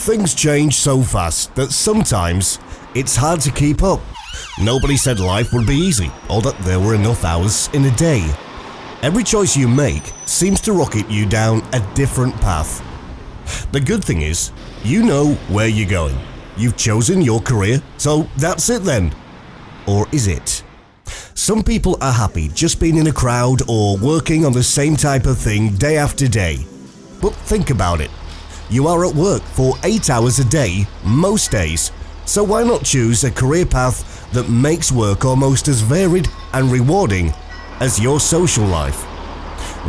Things change so fast that sometimes it's hard to keep up. Nobody said life would be easy or that there were enough hours in a day. Every choice you make seems to rocket you down a different path. The good thing is, you know where you're going. You've chosen your career, so that's it then. Or is it? Some people are happy just being in a crowd or working on the same type of thing day after day. But think about it. You are at work for 8 hours a day, most days, so why not choose a career path that makes work almost as varied and rewarding as your social life?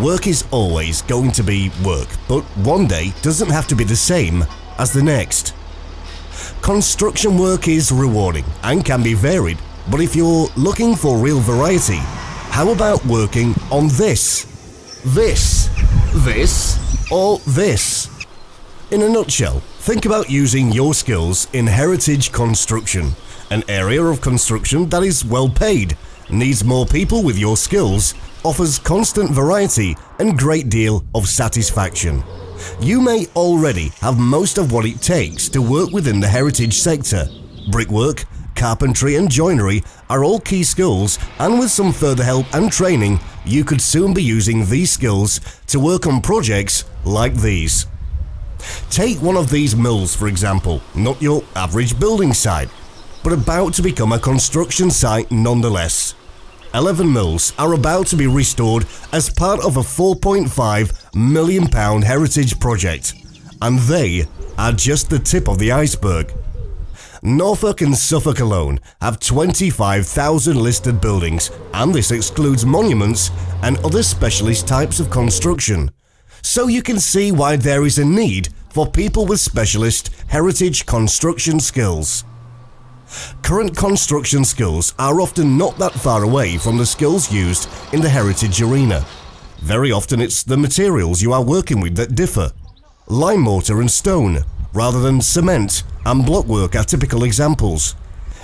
Work is always going to be work, but one day doesn't have to be the same as the next. Construction work is rewarding and can be varied, but if you're looking for real variety, how about working on this, or this? In a nutshell, think about using your skills in heritage construction, an area of construction that is well paid, needs more people with your skills, offers constant variety and great deal of satisfaction. You may already have most of what it takes to work within the heritage sector. Brickwork, carpentry and joinery are all key skills, and with some further help and training, you could soon be using these skills to work on projects like these. Take one of these mills for example, not your average building site, but about to become a construction site nonetheless. 11 mills are about to be restored as part of a £4.5 million heritage project, and they are just the tip of the iceberg. Norfolk and Suffolk alone have 25,000 listed buildings, and this excludes monuments and other specialist types of construction. So you can see why there is a need for people with specialist heritage construction skills. Current construction skills are often not that far away from the skills used in the heritage arena. Very often it's the materials you are working with that differ. Lime mortar and stone, rather than cement and blockwork are typical examples.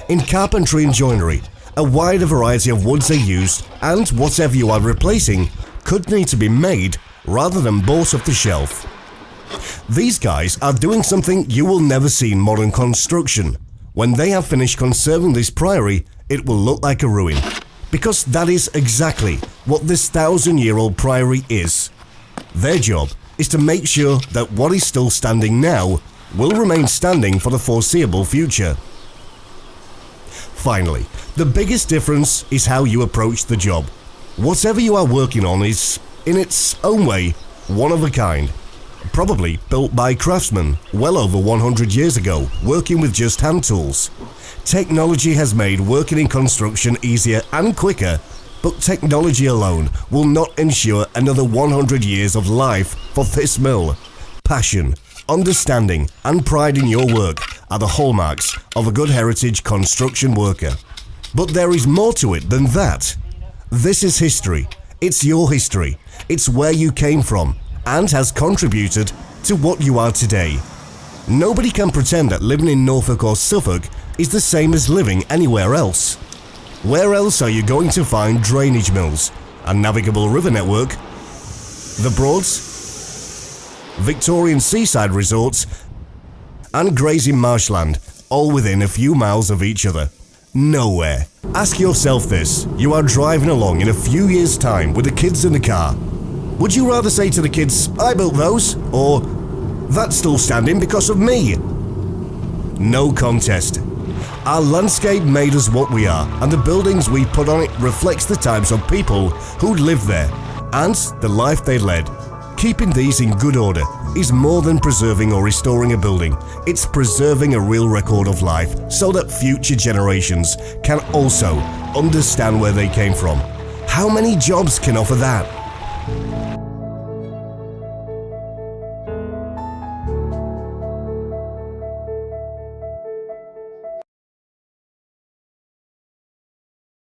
In carpentry and joinery, a wider variety of woods are used, and whatever you are replacing could need to be made rather than bought off the shelf. These guys are doing something you will never see in modern construction. When they have finished conserving this priory, it will look like a ruin, because that is exactly what this 1,000-year-old priory is. Their job is to make sure that what is still standing now will remain standing for the foreseeable future. Finally, the biggest difference is how you approach the job. Whatever you are working on is, in its own way, one of a kind. Probably built by craftsmen well over 100 years ago, working with just hand tools. Technology has made working in construction easier and quicker, but technology alone will not ensure another 100 years of life for this mill. Passion, understanding and pride in your work are the hallmarks of a good heritage construction worker. But there is more to it than that. This is history. It's your history. It's where you came from and has contributed to what you are today. Nobody can pretend that living in Norfolk or Suffolk is the same as living anywhere else. Where else are you going to find drainage mills, a navigable river network, the Broads, Victorian seaside resorts, and grazing marshland, all within a few miles of each other? Nowhere. Ask yourself this. You are driving along in a few years' time with the kids in the car. Would you rather say to the kids, "I built those," or "That's still standing because of me"? No contest. Our landscape made us what we are, and the buildings we put on it reflects the types of people who lived there and the life they led. Keeping these in good order is more than preserving or restoring a building. It's preserving a real record of life so that future generations can also understand where they came from. How many jobs can offer that?